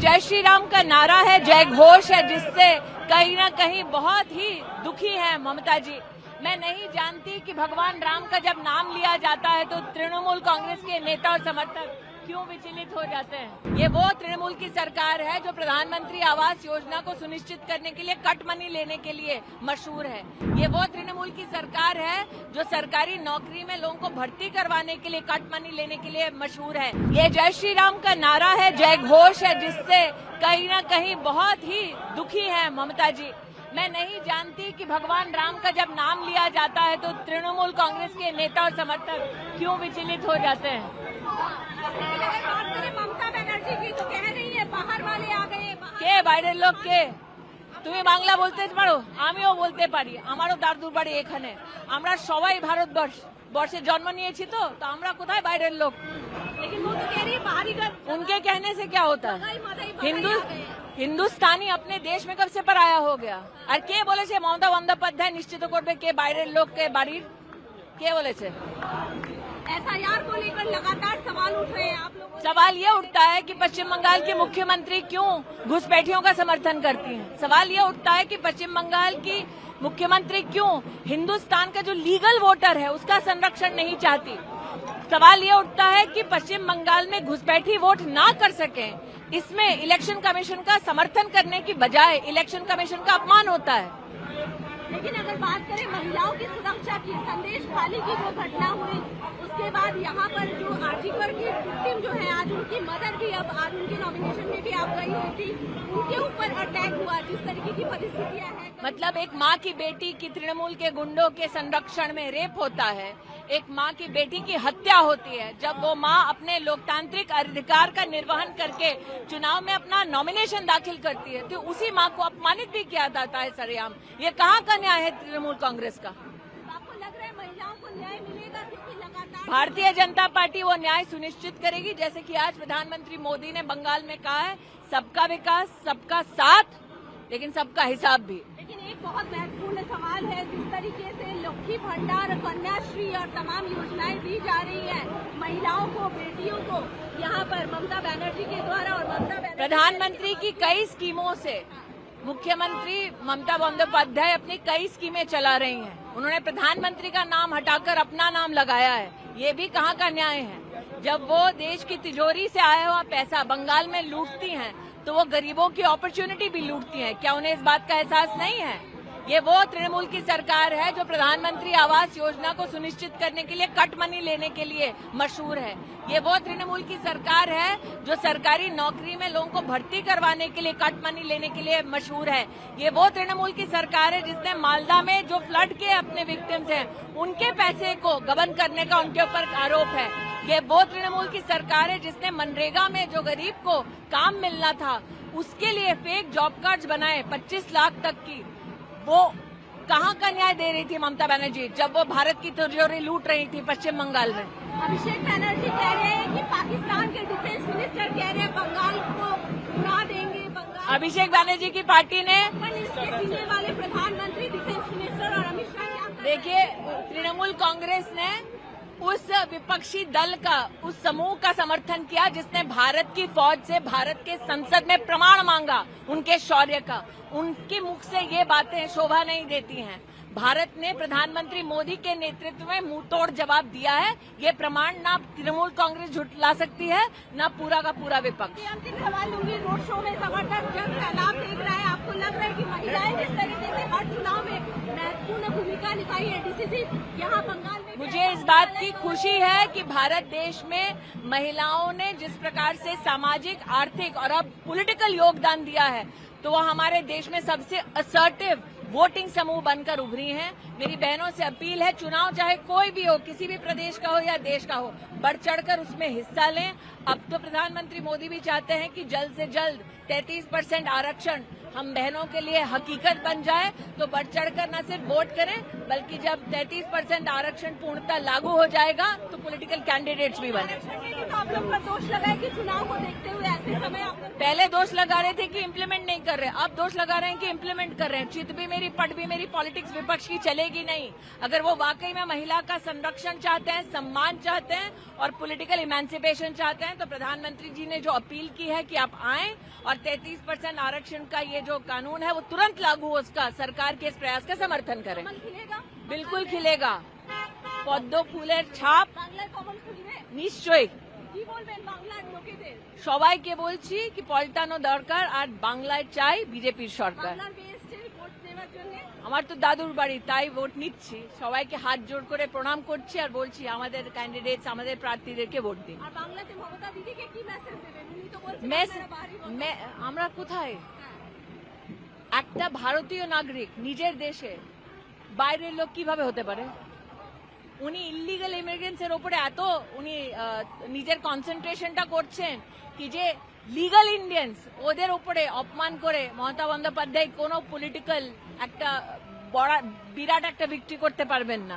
जय श्री राम का नारा है, जय घोष है, जिससे कहीं ना कहीं बहुत ही दुखी है ममता जी। मैं नहीं जानती कि भगवान राम का जब नाम लिया जाता है तो तृणमूल कांग्रेस के नेता और समर्थक क्यों विचलित हो जाते हैं। ये वो तृणमूल की सरकार है जो प्रधानमंत्री आवास योजना को सुनिश्चित करने के लिए कट मनी लेने के लिए मशहूर है। ये वो तृणमूल की सरकार है जो सरकारी नौकरी में लोगों को भर्ती करवाने के लिए कट मनी लेने के लिए मशहूर है। ये जय श्री राम का नारा है, जय घोष है, जिससे कहीं ना कहीं बहुत ही दुखी है ममता जी। मैं नहीं जानती कि भगवान राम का जब नाम लिया जाता है तो तृणमूल कांग्रेस के नेता और समर्थक क्यों विचलित हो जाते हैं। ममता बनर्जी की तो कह रही है बाहर वाले आ गए, के বাইরের লোক কে? তুমি বাংলা বলতে পারো, আমিও বলতে পারি, আমারও দাদুর বাড়ি এখানে। আমরা সবাই ভারতবর্ষে জন্ম নিয়েছি, তো আমরা কোথায় বাইরের লোক? लेकिन वो तो कह रही है बाहरी उनके कहने से क्या होता है? हिंदुस्तानी अपने देश में कब से पराया हो गया? और के बोले छे ममता बंदोपाध्याय निश्चित करबे के বাইরের लोक के बाड़ीर? के बोले छे? एसआईआर को लेकर लगातार सवाल उठ रहे हैं आप लोग। सवाल ये उठता है कि पश्चिम बंगाल की मुख्यमंत्री क्यों घुसपैठियों का समर्थन करती हैं। सवाल ये उठता है कि पश्चिम बंगाल की मुख्यमंत्री क्यों हिंदुस्तान का जो लीगल वोटर है उसका संरक्षण नहीं चाहती। सवाल ये उठता है कि पश्चिम बंगाल में घुसपैठी वोट ना कर सके, इसमें इलेक्शन कमीशन का समर्थन करने की बजाय इलेक्शन कमीशन का अपमान होता है। लेकिन अगर बात करें महिलाओं की सुरक्षा की, संदेश खाली की जो घटना हुई उसके बाद यहाँ पर जो आर्टिकल की विक्टिम जो है, आज उनकी मदर भी आज उनके नॉमिनेशन में भी आप गई हुई थी, उनके ऊपर अटैक हुआ, जिस तरीके की परिस्थितियाँ हैं। मतलब एक माँ की बेटी की तृणमूल के गुंडों के संरक्षण में रेप होता है, एक माँ की बेटी की हत्या होती है। जब वो माँ अपने लोकतांत्रिक अधिकार का निर्वहन करके चुनाव में अपना नॉमिनेशन दाखिल करती है तो उसी माँ को अपमानित भी किया जाता है सरेआम। ये कहाँ का न्याय है तृणमूल कांग्रेस का? आपको लग रहा है महिलाओं को न्याय मिलेगा? क्योंकि लगातार भारतीय जनता पार्टी वो न्याय सुनिश्चित करेगी, जैसे कि आज प्रधानमंत्री मोदी ने बंगाल में कहा है, सबका विकास, सबका साथ, लेकिन सबका हिसाब भी। लेकिन एक बहुत महत्वपूर्ण सवाल है, जिस तरीके से लक्ष्मी भंडार, कन्याश्री और तमाम योजनाएं दी जा रही है महिलाओं को, बेटियों को, यहाँ पर ममता बनर्जी के द्वारा और प्रधानमंत्री की कई स्कीमों से मुख्यमंत्री ममता बंदोपाध्याय अपनी कई स्कीमें चला रही हैं। उन्होंने प्रधानमंत्री का नाम हटाकर अपना नाम लगाया है। ये भी कहाँ का न्याय है? जब वो देश की तिजोरी से आया हुआ पैसा बंगाल में लूटती हैं तो वो गरीबों की अपॉर्चुनिटी भी लूटती हैं। क्या उन्हें इस बात का एहसास नहीं है? ये वो तृणमूल की सरकार है जो प्रधानमंत्री आवास योजना को सुनिश्चित करने के लिए कट मनी लेने के लिए मशहूर है। ये वो तृणमूल की सरकार है जो सरकारी नौकरी में लोगों को भर्ती करवाने के लिए कट मनी लेने के लिए मशहूर है। ये वो तृणमूल की सरकार है जिसने मालदा में जो फ्लड के अपने विक्टिम्स हैं उनके पैसे को गबन करने का उनके ऊपर आरोप है। ये वो तृणमूल की सरकार है जिसने मनरेगा में जो गरीब को काम मिलना था उसके लिए फेक जॉब कार्ड्स बनाए 25 लाख तक की। वो कहाँ का न्याय दे रही थी ममता बनर्जी जब वो भारत की तिजोरी लूट रही थी पश्चिम बंगाल में? अभिषेक बनर्जी कह रहे हैं कि पाकिस्तान के डिफेंस मिनिस्टर कह रहे हैं बंगाल को उड़ा देंगे। बंगाल अभिषेक बनर्जी की पार्टी ने सीने वाले प्रधानमंत्री, डिफेंस मिनिस्टर और अमित शाह, देखिए तृणमूल कांग्रेस ने उस विपक्षी दल का, उस समूह का समर्थन किया जिसने भारत की फौज से भारत के संसद में प्रमाण मांगा उनके शौर्य का। उनके मुख से ये बातें शोभा नहीं देती हैं। भारत ने प्रधानमंत्री मोदी के नेतृत्व में मुंहतोड़ जवाब दिया है। ये प्रमाण ना तृणमूल कांग्रेस झुठला सकती है ना पूरा का पूरा विपक्ष। अंतिम सवाल लूंगी, रोड शो में जबरदस्त जन सैलाब देख रहा है, आपको लग रहा है कि महिलाएं जिस तरीके से हर चुनाव में महत्वपूर्ण भूमिका निभाई है डीसीसी यहाँ बंगाल में? मुझे इस बात की खुशी है कि भारत देश में महिलाओं ने जिस प्रकार से सामाजिक, आर्थिक और अब पॉलिटिकल योगदान दिया है तो वह हमारे देश में सबसे असर्टिव वोटिंग समूह बनकर उभरी हैं। मेरी बहनों से अपील है, चुनाव चाहे कोई भी हो, किसी भी प्रदेश का हो या देश का हो, बढ़ चढ़कर उसमें हिस्सा लें। अब तो प्रधानमंत्री मोदी भी चाहते हैं कि जल्द से जल्द 33% आरक्षण हम बहनों के लिए हकीकत बन जाए तो बढ़ चढ़कर न सिर्फ वोट करें बल्कि जब 33% आरक्षण पूर्णतः लागू हो जाएगा तो पॉलिटिकल कैंडिडेट्स भी बने। तो आप लोग पर दोष लगाए कि चुनाव को देखते हुए ऐसे समय आप लोग पहले दोष लगा रहे थे कि इम्प्लीमेंट नहीं कर रहे, अब दोष लगा रहे हैं कि इम्प्लीमेंट कर रहे हैं। चित भी मेरी पट भी मेरी पॉलिटिक्स विपक्ष की चलेगी नहीं। अगर वो वाकई में महिला का संरक्षण चाहते हैं, सम्मान चाहते हैं और पॉलिटिकल इमेंसिपेशन चाहते हैं तो प्रधानमंत्री जी ने जो अपील की है कि आप आएं और 33% आरक्षण का ये जो कानून है वो तुरंत लागू हो, उसका सरकार के इस प्रयास का समर्थन करें। कमल खिलेगा बिल्कुल खिलेगा, पद्म फूलेर छाप বাংলার কমল খুলবে নিশ্চয়ই। কি বলবেন বাংলার লোকেদের সবাইকে বলছি কি পল্টানো দরকার আর বাংলায় চাই বিজেপির সরকার। বাংলার বেস্টের ভোট নেওয়ার জন্য আমার তো দাদুর বাড়ি, তাই ভোট নিচ্ছি। সবাইকে হাত জোড় করে প্রণাম করছি আর বলছি আমাদের ক্যান্ডিডেটস আমাদের প্রার্থীদেরকে ভোট দিন। আর বাংলাতে মমতা দিদিকে কি মেসেজ দেবেন উনি তো বলছেন মেস আপনারা বাড়ি বন্ধ। আমরা কোথায়? একটা ভারতীয় নাগরিক নিজের দেশে বাইরের লোক কিভাবে হতে পারে? উনি ইলিগাল ইমিগ্রেন্টস এর উপরে এত উনি নিজের কনসেন্ট্রেশনটা করছেন কি যে লিগাল ইন্ডিয়ানস ওদের উপরে অপমান করে মমতা বন্দ্যোপাধ্যায় কোনো পলিটিক্যাল একটা বিরাট একটা বিক্রি করতে পারবেন না।